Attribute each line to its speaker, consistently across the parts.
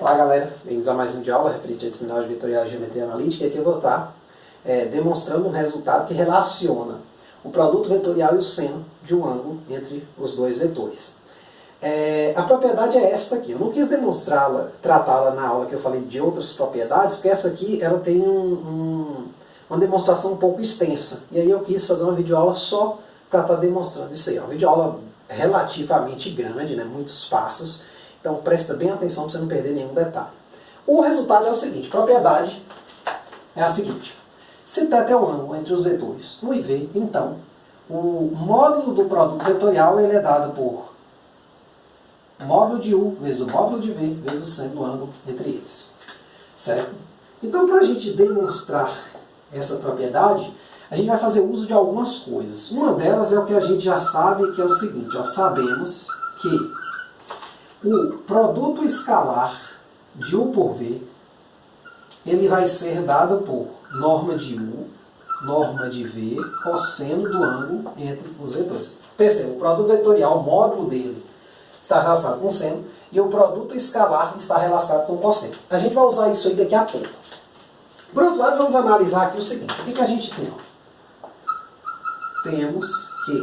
Speaker 1: Olá galera, bem-vindos a mais um de aula referente a disciplinar vetorial e geometria analítica. E aqui eu vou estar demonstrando um resultado que relaciona o produto vetorial e o seno de um ângulo entre os dois vetores. A propriedade é esta aqui. Eu não quis tratá-la na aula que eu falei de outras propriedades, porque essa aqui ela tem uma demonstração um pouco extensa. E aí eu quis fazer uma videoaula só para estar demonstrando isso aí. É uma videoaula relativamente grande, né, muitos passos. Então presta bem atenção para você não perder nenhum detalhe. O resultado é o seguinte, propriedade é a seguinte. Se θ é o ângulo entre os vetores U e V, então o módulo do produto vetorial ele é dado por módulo de U vezes o módulo de V vezes o seno do ângulo entre eles. Certo? Então para a gente demonstrar essa propriedade, a gente vai fazer uso de algumas coisas. Uma delas é o que a gente já sabe, que é o seguinte, nós sabemos que o produto escalar de U por V, ele vai ser dado por norma de U, norma de V, cosseno do ângulo entre os vetores. Perceba, o produto vetorial, o módulo dele, está relacionado com seno, e o produto escalar está relacionado com cosseno. A gente vai usar isso aí daqui a pouco. Por outro lado, vamos analisar aqui o seguinte, o que a gente tem? Temos que,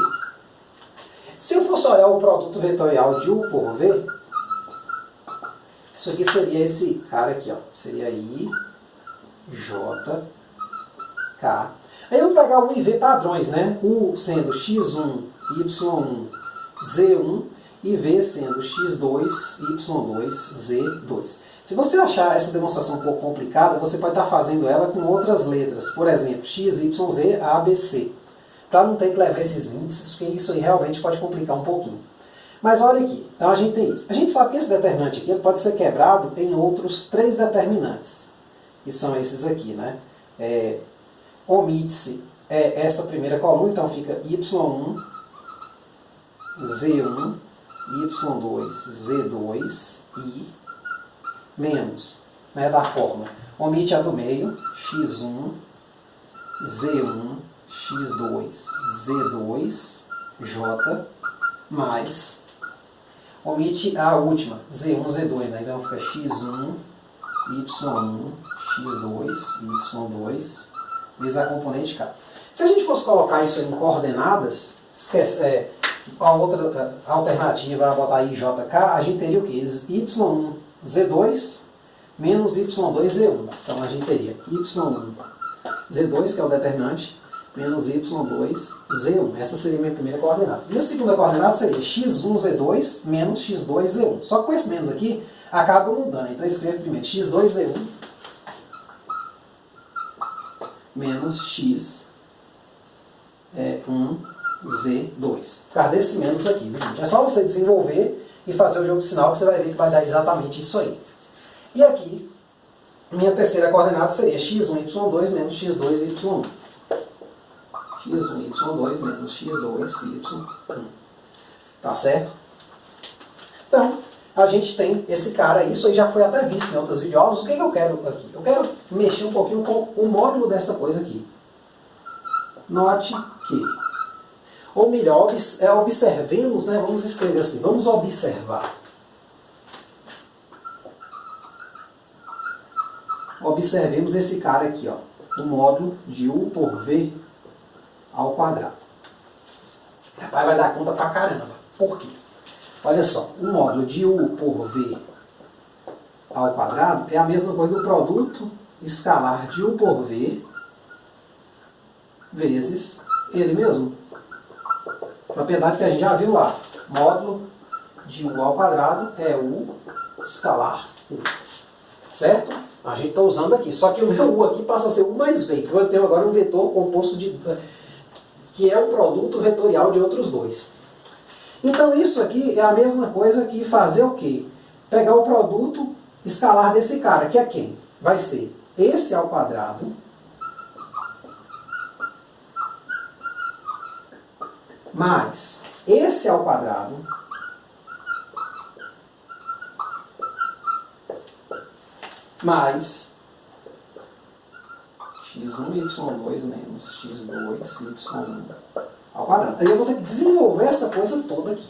Speaker 1: se eu fosse olhar o produto vetorial de U por V, isso aqui seria esse cara aqui, ó. Seria I, J, K. Aí eu vou pegar U e V padrões, né? U sendo X1, Y1, Z1 e V sendo X2, Y2, Z2. Se você achar essa demonstração um pouco complicada, você pode estar fazendo ela com outras letras. Por exemplo, X, Y, Z, A, B, C. Para não ter que levar esses índices, porque isso aí realmente pode complicar um pouquinho. Mas olha aqui, então a gente tem isso. A gente sabe que esse determinante aqui pode ser quebrado em outros 3 determinantes. Que são esses aqui, né? Omite-se essa primeira coluna, então fica Y1, Z1, Y2, Z2 e menos, né, da forma. Omite a do meio, X1, Z1, X2, Z2, J, mais... Omite a última, Z1, Z2, né? Então fica X1, Y1, X2, Y2, vezes a componente K. Se a gente fosse colocar isso em coordenadas, esquece, a outra alternativa a botar IJK, a gente teria o quê? Y1, Z2 menos Y2, Z1. Então a gente teria Y1, Z2, que é o determinante, menos Y2, Z1. Essa seria a minha primeira coordenada. E a segunda coordenada seria X1, Z2, menos X2, Z1. Só que com esse menos aqui, acaba mudando. Então eu escrevo primeiro X2, Z1, menos X1, Z2. Por causa desse menos aqui, viu, gente? É só você desenvolver e fazer o jogo de sinal que você vai ver que vai dar exatamente isso aí. E aqui, minha terceira coordenada seria X1, Y2, menos X2, Y1. X1, Y2 menos X2, Y1. Tá certo? Então, a gente tem esse cara aí. Isso aí já foi até visto em outras videoaulas. O que eu quero aqui? Eu quero mexer um pouquinho com o módulo dessa coisa aqui. Note que, ou melhor, observemos, né? Vamos escrever assim, vamos observar. Observemos esse cara aqui, ó. O módulo de U por V ao quadrado. Rapaz, vai dar conta pra caramba. Por quê? Olha só, o módulo de U por V ao quadrado é a mesma coisa do produto escalar de U por V vezes ele mesmo. Propriedade que a gente já viu lá. Módulo de U ao quadrado é U escalar U. Certo? A gente está usando aqui. Só que o meu U aqui passa a ser U mais V. Então eu tenho agora um vetor composto de... que é um produto vetorial de outros dois. Então isso aqui é a mesma coisa que fazer o quê? Pegar o produto escalar desse cara, que é quem? Vai ser esse ao quadrado mais esse ao quadrado mais X1, Y2 menos X2, Y1 ao quadrado. Aí eu vou ter que desenvolver essa coisa toda aqui.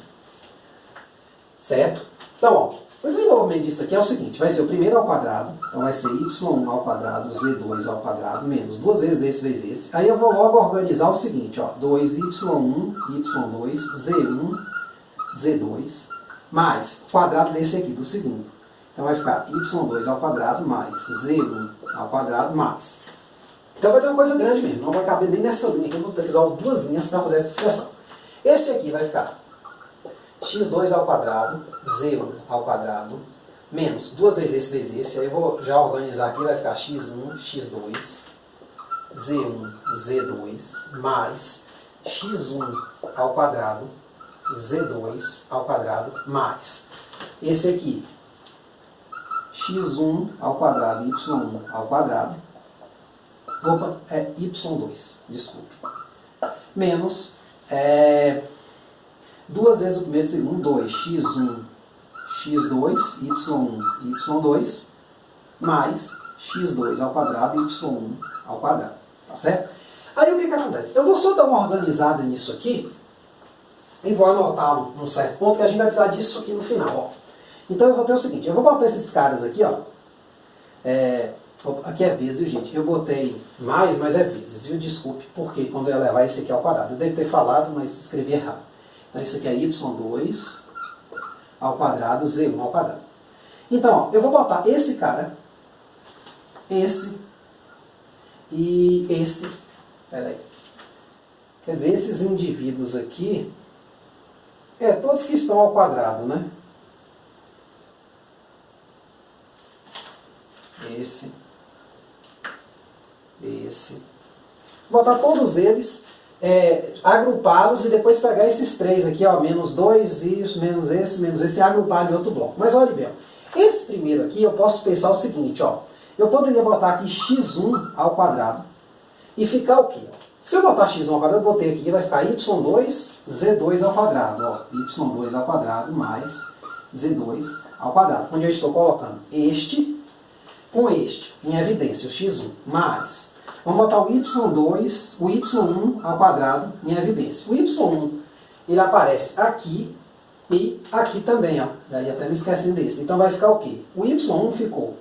Speaker 1: Certo? Então, ó, O desenvolvimento disso aqui é o seguinte, vai ser o primeiro ao quadrado, então vai ser y1 ao quadrado, z2 ao quadrado, menos duas vezes esse vezes esse. Aí eu vou logo organizar o seguinte, ó, 2y1, y2, z1, z2, mais o quadrado desse aqui, do segundo. Então vai ficar y2 ao quadrado mais z1 ao quadrado mais. Então vai ter uma coisa grande mesmo, não vai caber nem nessa linha aqui, eu vou ter que usar duas linhas para fazer essa expressão. Esse aqui vai ficar x2 ao quadrado, z1 ao quadrado, menos duas vezes esse, aí eu vou já organizar aqui, vai ficar x1, x2, z1, z2, mais x1 ao quadrado, z2 ao quadrado, mais esse aqui, x1 ao quadrado, y1 ao quadrado, opa, é y2, desculpe, menos, duas vezes o primeiro e o segundo, 2, x1, x2, y1, y2, mais x2 ao quadrado, y1 ao quadrado. Tá certo? Aí o que acontece? Eu vou só dar uma organizada nisso aqui e vou anotá-lo num certo ponto, que a gente vai precisar disso aqui no final. Ó. Então eu vou ter o seguinte, eu vou botar esses caras aqui, ó. Aqui é vezes, viu, gente? Eu botei mais, mas é vezes, viu? Desculpe, porque quando eu ia levar esse aqui ao quadrado. Eu devo ter falado, mas escrevi errado. Então isso aqui é y2 ao quadrado, z1 ao quadrado. Então, ó, eu vou botar esse cara, esse e esse. Peraí. Quer dizer, esses indivíduos aqui, todos que estão ao quadrado, né? Esse. Vou botar todos eles, agrupá-los e depois pegar esses três aqui, ó, menos 2, isso, menos esse, e agrupar em outro bloco. Mas olha bem, esse primeiro aqui eu posso pensar o seguinte, ó, eu poderia botar aqui x1 ao quadrado e ficar o quê? Se eu botar x1 ao quadrado, eu botei aqui, vai ficar y2, z2 ao quadrado, ó, y2 ao quadrado mais z2 ao quadrado, onde eu estou colocando este com este, em evidência, o x1, mais, vamos botar o y2, o y1 ao quadrado em evidência. O y1, ele aparece aqui e aqui também, ó. Daí até me esquecendo desse. Então vai ficar o quê? O y1 ficou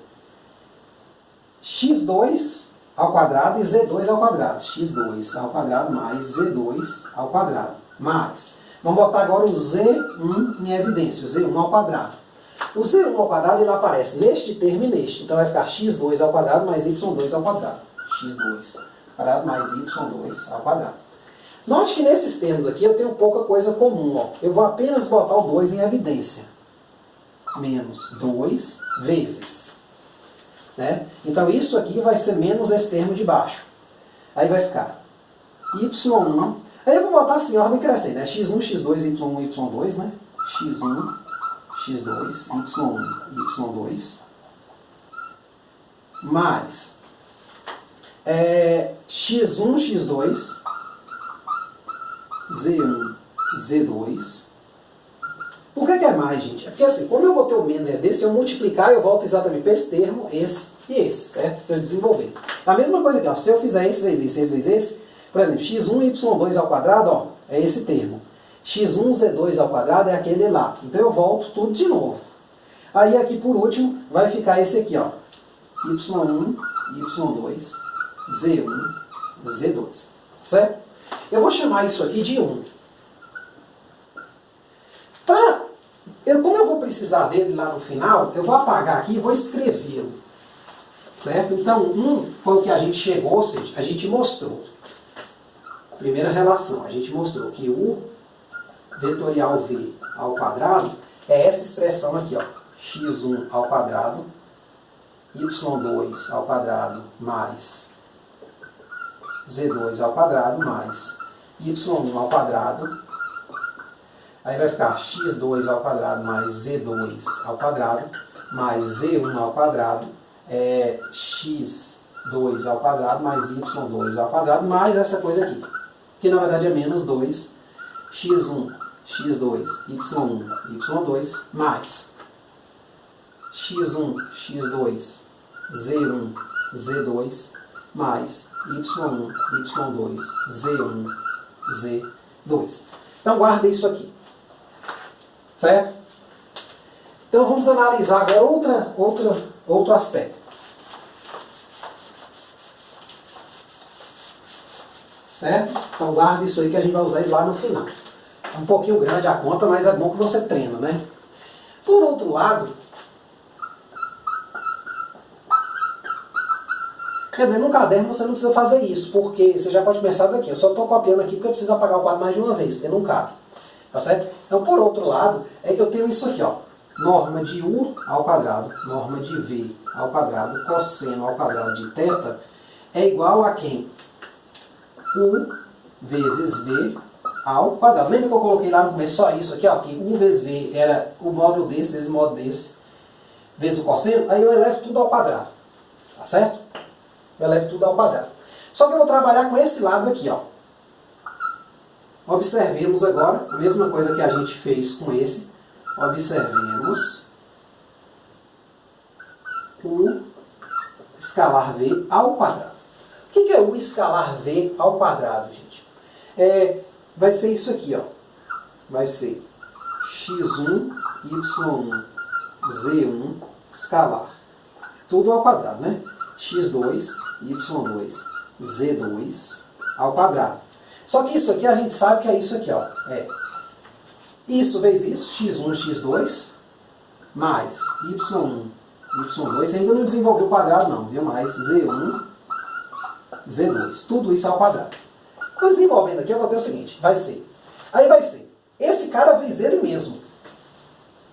Speaker 1: x2 ao quadrado e z2 ao quadrado. x2 ao quadrado mais z2 ao quadrado. Mais, vamos botar agora o z1 em evidência, o z1 ao quadrado. O z1 ao quadrado ele aparece neste termo e neste. Então vai ficar x2 ao quadrado mais y2 ao quadrado. x2 ao quadrado mais y2 ao quadrado. Note que nesses termos aqui eu tenho pouca coisa comum. Ó. Eu vou apenas botar o 2 em evidência. Menos 2 vezes. Né? Então isso aqui vai ser menos esse termo de baixo. Aí vai ficar y1. Aí eu vou botar assim, ordem crescente. Né? x1, x2, y1, y2. Né? x1, x2, y1, y2, mais x1, x2, z1, z2. Por que é mais, gente? É porque assim, como eu botei o menos desse, se eu multiplicar, eu volto exatamente para esse termo, esse e esse, certo? Se eu desenvolver. A mesma coisa aqui, ó, se eu fizer esse vezes esse, por exemplo, x1, y2 ao quadrado, ó, é esse termo. x1, z2 ao quadrado é aquele lá. Então eu volto tudo de novo. Aí aqui por último vai ficar esse aqui, ó. y1, y2, z1, z2. Certo? Eu vou chamar isso aqui de 1. Como eu vou precisar dele lá no final, eu vou apagar aqui e vou escrevê-lo. Certo? Então 1 foi o que a gente chegou, ou seja, a gente mostrou. Primeira relação, a gente mostrou que o vetorial v ao quadrado é essa expressão aqui, ó, x1 ao quadrado, y2 ao quadrado mais z2 ao quadrado mais y1 ao quadrado, aí vai ficar x2 ao quadrado mais z2 ao quadrado mais z1 ao quadrado, x2 ao quadrado mais y2 ao quadrado mais essa coisa aqui, que na verdade é menos 2, x1, x2, y1, y2, mais x1, x2, z1, z2, mais y1, y2, z1, z2. Então guarda isso aqui. Certo? Então vamos analisar agora outro aspecto. Certo? Então guarda isso aí que a gente vai usar ele lá no final. É um pouquinho grande a conta, mas é bom que você treina, né? Por outro lado, quer dizer, no caderno você não precisa fazer isso, porque você já pode começar daqui. Eu só estou copiando aqui porque eu preciso apagar o quadro mais de uma vez, porque não cabe. Tá certo? Então, por outro lado, eu tenho isso aqui, ó. Norma de U ao quadrado, norma de V ao quadrado, cosseno ao quadrado de θ é igual a quem? U vezes V ao quadrado. Lembra que eu coloquei lá no começo só isso aqui, ó, que U vezes V era o módulo desse vezes o módulo desse, vezes o cosseno? Aí eu elevo tudo ao quadrado. Tá certo? Eu elevo tudo ao quadrado. Só que eu vou trabalhar com esse lado aqui, ó. Observemos agora a mesma coisa que a gente fez com esse. Observemos o escalar V ao quadrado. O que é o escalar V ao quadrado, gente? Vai ser isso aqui, ó. Vai ser x1, y1, z1, escalar. Tudo ao quadrado, né? x2, y2, z2 ao quadrado. Só que isso aqui a gente sabe que é isso aqui, ó. Isso vezes isso, x1, x2, mais y1, y2, ainda não desenvolveu o quadrado não, viu? Mais z1, z2, tudo isso ao quadrado. Então, desenvolvendo aqui, eu vou ter o seguinte, vai ser esse cara vezes ele mesmo,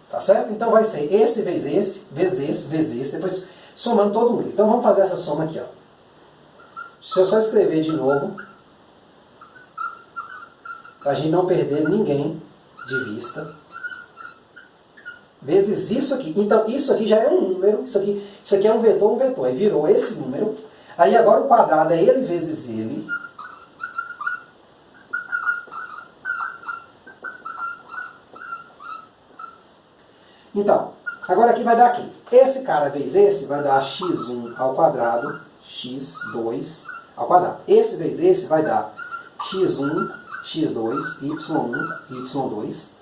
Speaker 1: tá certo? Então, vai ser esse vezes esse, vezes esse, vezes esse, depois somando todo mundo. Então, vamos fazer essa soma aqui, ó. Se eu só escrever de novo, para a gente não perder ninguém de vista, vezes isso aqui. Então, isso aqui já é um número, isso aqui é um vetor, aí virou esse número. Aí agora o quadrado é ele vezes ele. Então, agora aqui vai dar aqui. Esse cara vezes esse vai dar x1 ao quadrado, x2 ao quadrado. Esse vezes esse vai dar x1, x2, y1, y2.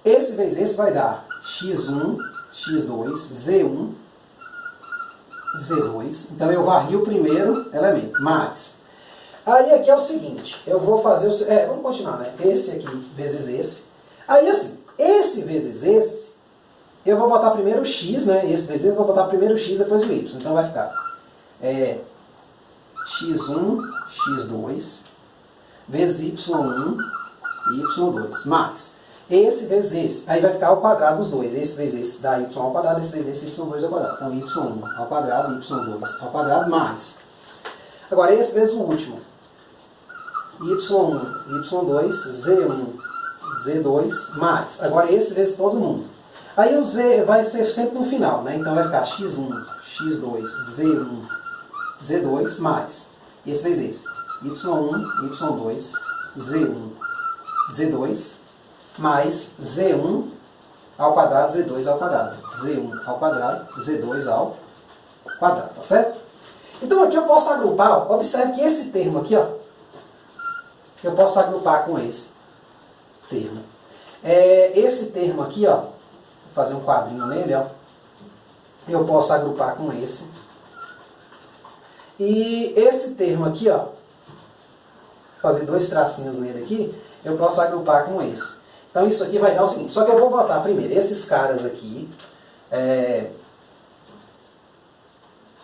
Speaker 1: Esse vezes esse vai dar x1, x2, z1, z2. Então eu varri o primeiro elemento, mais. Aí aqui é o seguinte, eu vou fazer o... vamos continuar, né? Esse aqui vezes esse. Aí assim, esse vezes esse, eu vou botar primeiro o x, né? Esse vezes esse, eu vou botar primeiro o x, depois o y. Então vai ficar x1, x2, vezes y1 e y2, mais esse vezes esse. Aí vai ficar ao quadrado dos dois. Esse vezes esse dá y ao quadrado, esse vezes esse y2 ao quadrado. Então y1 ao quadrado, y2 ao quadrado, mais. Agora esse vezes o último. y1, y2, z1, z2, mais. Agora esse vezes todo mundo. Aí o z vai ser sempre no final, né? Então vai ficar x1, x2, z1, z2, mais. Esse vezes esse. y1, y2, z1, z2, mais z1 ao quadrado, z2 ao quadrado. z1 ao quadrado, z2 ao quadrado, tá certo? Então aqui eu posso agrupar, ó, observe que esse termo aqui, ó, eu posso agrupar com esse termo. Esse termo aqui, ó, vou fazer um quadrinho nele, ó, eu posso agrupar com esse. E esse termo aqui, ó, fazer dois tracinhos nele aqui, eu posso agrupar com esse. Então isso aqui vai dar o seguinte, só que eu vou botar primeiro esses caras aqui,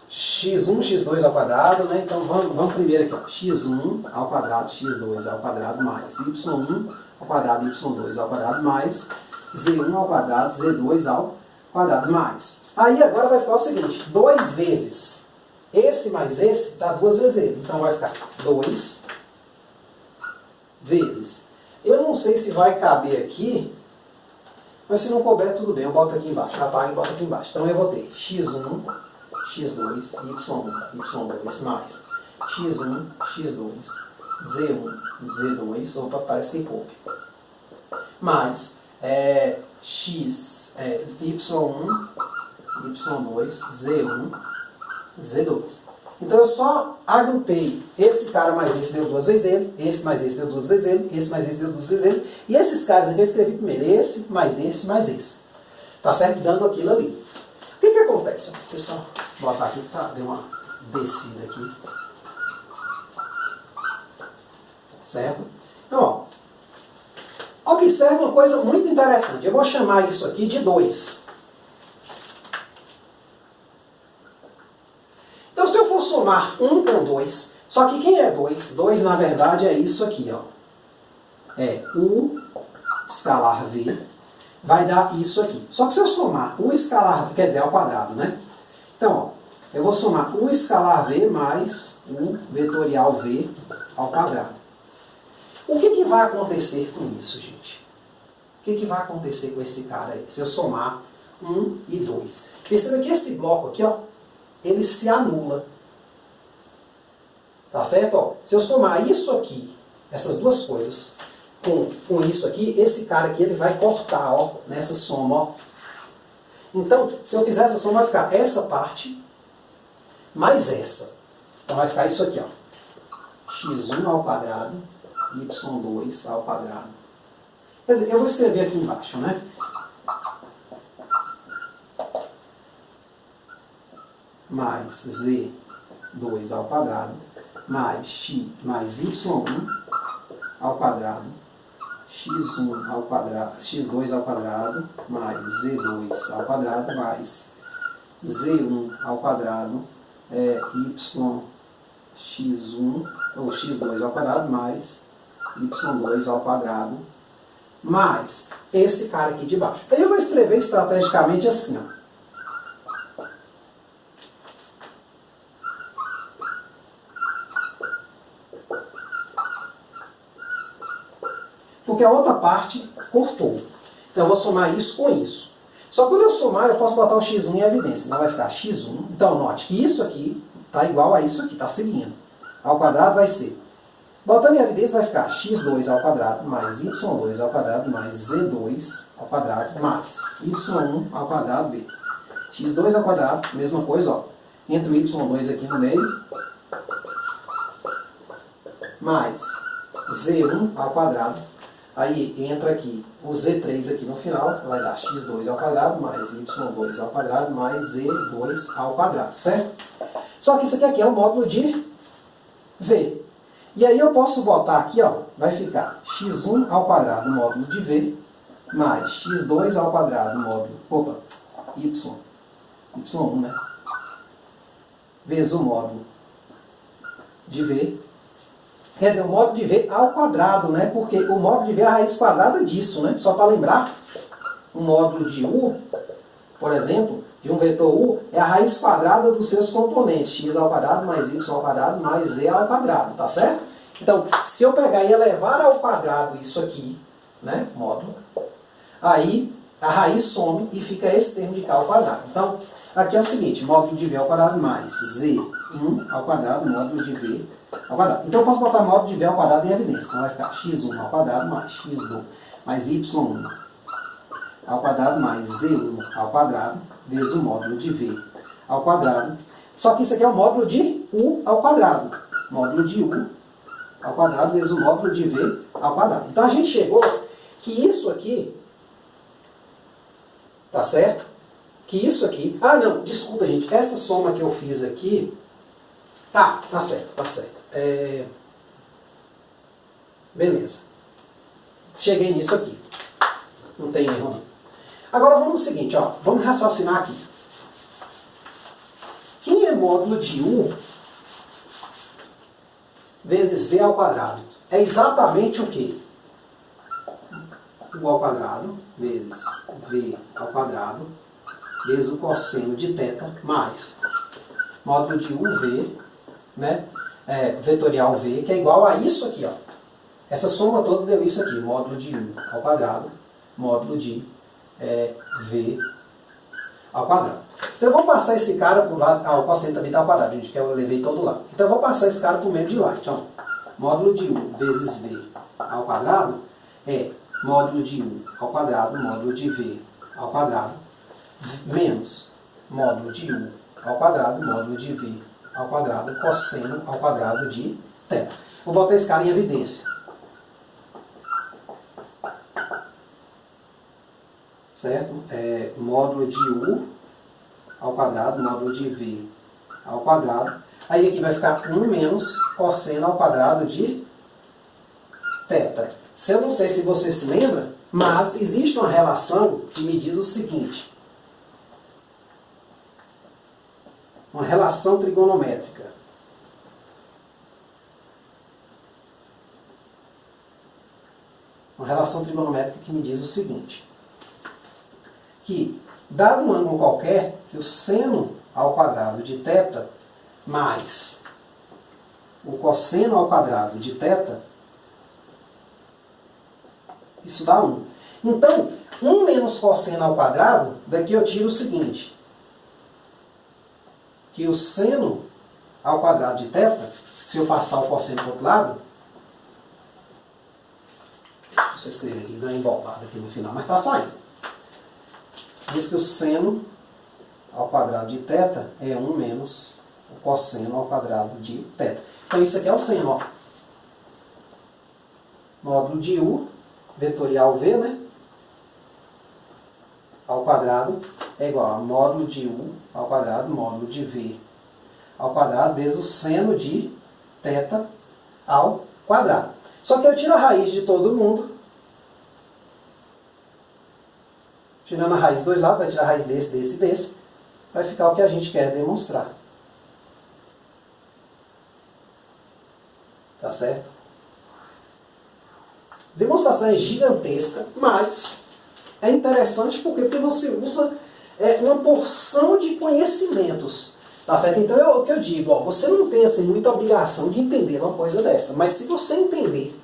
Speaker 1: x1, x2 ao quadrado, né? Então vamos primeiro aqui, ó, x1 ao quadrado, x2 ao quadrado, mais y1 ao quadrado, y2 ao quadrado, mais z1 ao quadrado, z2 ao quadrado, mais. Aí agora vai ficar o seguinte, 2 vezes esse mais esse dá 2 vezes ele. Então vai ficar 2 vezes. Eu não sei se vai caber aqui, mas se não couber, tudo bem. Eu boto aqui embaixo, apago e boto aqui embaixo. Então eu vou ter x1, x2, y1, y2, mais x1, x2, z1, z2, opa, parece que coube. Mais y1, y2, z1, z2. Então eu só agrupei esse cara mais esse deu 2 vezes ele, esse mais esse deu 2 vezes ele, esse mais esse deu 2 vezes ele, e esses caras aqui eu escrevi primeiro, esse mais esse mais esse. Tá certo? Dando aquilo ali. O que que acontece? Deixa eu só botar aqui, tá? Deu uma descida aqui. Certo? Então, ó, observe uma coisa muito interessante. Eu vou chamar isso aqui de 2. Então, se eu for somar 1 com 2, só que quem é 2? 2, na verdade, é isso aqui, ó. É U escalar V, vai dar isso aqui. Só que se eu somar U escalar V, quer dizer, ao quadrado, né? Então, ó, eu vou somar U escalar V mais U vetorial V ao quadrado. O que que vai acontecer com isso, gente? O que que vai acontecer com esse cara aí? Se eu somar 1 e 2. Perceba que esse bloco aqui, ó, ele se anula. Tá certo? Ó, se eu somar isso aqui, essas duas coisas, com isso aqui, esse cara aqui ele vai cortar, ó, nessa soma, ó. Então, se eu fizer essa soma, vai ficar essa parte mais essa. Então vai ficar isso aqui, ó. x1 ao quadrado, y2 ao quadrado. Quer dizer, eu vou escrever aqui embaixo, né? Mais z2 ao quadrado, mais x, mais y1 ao quadrado, x1 ao quadrado, x2 ao quadrado, mais z2 ao quadrado, mais z1 ao quadrado, y x1 ou x2 ao quadrado, mais y2 ao quadrado, mais esse cara aqui de baixo. Aí eu vou escrever estrategicamente assim, ó. Porque a outra parte cortou. Então eu vou somar isso com isso. Só que quando eu somar, eu posso botar o x1 em evidência. Então vai ficar x1. Então note que isso aqui está igual a isso aqui, está seguindo. Ao quadrado vai ser. Botando em evidência vai ficar x2 ao quadrado mais y2 ao quadrado mais z2 ao quadrado mais y1 ao quadrado vezes x2 ao quadrado, mesma coisa, ó. Entre o y2 aqui no meio, mais z1 ao quadrado. Aí entra aqui o z3 aqui no final, vai dar x2 ao quadrado mais y2 ao quadrado mais z2 ao quadrado, certo? Só que isso aqui é o módulo de v. E aí eu posso botar aqui, ó, vai ficar x1 ao quadrado módulo de v mais x2 ao quadrado módulo, y1, né? Vezes o módulo de v. Quer dizer, o módulo de v ao quadrado, né? Porque o módulo de v é a raiz quadrada disso, né? Só para lembrar, o módulo de u, por exemplo, de um vetor u, é a raiz quadrada dos seus componentes, x ao quadrado mais y ao quadrado mais z ao quadrado, tá certo? Então, se eu pegar e elevar ao quadrado isso aqui, né? Módulo, aí a raiz some e fica esse termo de k ao quadrado. Então, aqui é o seguinte, módulo de v ao quadrado mais z1 ao quadrado, módulo de v ao quadrado. Então eu posso botar módulo de v ao quadrado em evidência. Então vai ficar x1 ao quadrado mais x2 mais y1 ao quadrado mais z1 ao quadrado vezes o módulo de v ao quadrado. Só que isso aqui é o módulo de u ao quadrado. Módulo de u ao quadrado vezes o módulo de v ao quadrado. Então a gente chegou que isso aqui, tá certo? Que isso aqui... Ah, não, desculpa, gente. Essa soma que eu fiz aqui... Tá certo, tá certo. Beleza. Cheguei nisso aqui. Não tem erro, não. Agora vamos no seguinte, ó. Vamos raciocinar aqui. Quem é módulo de u vezes v ao quadrado? É exatamente o quê? U ao quadrado vezes v ao quadrado vezes o cosseno de θ mais módulo de uv, né? Vetorial v, que é igual a isso aqui, ó. Essa soma toda deu isso aqui, módulo de u ao quadrado, módulo de v ao quadrado. Então eu vou passar esse cara para o lado, o cosseno também está ao quadrado, gente, que eu levei todo lado. Então eu vou passar esse cara para o meio de lá. Então, módulo de u vezes v ao quadrado é módulo de u ao quadrado, módulo de v ao quadrado, menos módulo de u ao quadrado, módulo de v ao quadrado, cosseno ao quadrado de θ. Vou botar esse cara em evidência. certo? Módulo de U ao quadrado, módulo de V ao quadrado. Aí aqui vai ficar 1 menos cosseno ao quadrado de θ. Eu não sei se você se lembra, mas existe uma relação que me diz o seguinte. Uma relação trigonométrica. Uma relação trigonométrica que me diz o seguinte. Que, dado um ângulo qualquer, que o seno ao quadrado de θ mais o cosseno ao quadrado de θ, isso dá 1. Então, 1 menos cosseno ao quadrado, daqui eu tiro o seguinte. Que o seno ao quadrado de θ, se eu passar o cosseno para o outro lado, deixa eu escrever aqui, dá uma embolada aqui no final, mas está saindo. Diz que o seno ao quadrado de θ é 1 menos o cosseno ao quadrado de θ. Então isso aqui é o seno, ó. Módulo de U, vetorial V, né? Ao quadrado é igual a módulo de U ao quadrado, módulo de V ao quadrado, vezes o seno de θ ao quadrado. Só que eu tiro a raiz de todo mundo. Tirando a raiz dos dois lados, vai tirar a raiz desse, desse e desse. Vai ficar o que a gente quer demonstrar. Tá certo? A demonstração é gigantesca, mas é interessante porque você usa uma porção de conhecimentos. Tá certo? Então é o que eu digo, ó, você não tem assim, muita obrigação de entender uma coisa dessa, mas se você entender,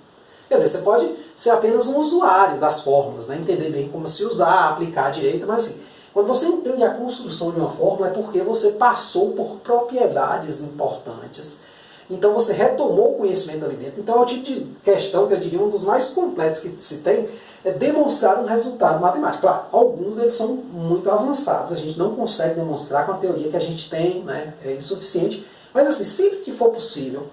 Speaker 1: quer dizer, você pode ser apenas um usuário das fórmulas, né? Entender bem como se usar, aplicar direito, mas assim, quando você entende a construção de uma fórmula é porque você passou por propriedades importantes. Então você retomou o conhecimento ali dentro. Então é o tipo de questão que eu diria um dos mais completos que se tem, é demonstrar um resultado matemático. Claro, alguns eles são muito avançados, a gente não consegue demonstrar com a teoria que a gente tem, né? É insuficiente. Mas assim, sempre que for possível,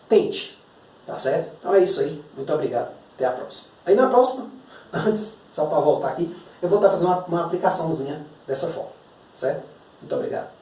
Speaker 1: tente. Tá certo? Então é isso aí. Muito obrigado. Até a próxima. Aí na próxima, antes, só para voltar aqui, eu vou estar fazendo uma aplicaçãozinha dessa forma. Certo? Muito obrigado.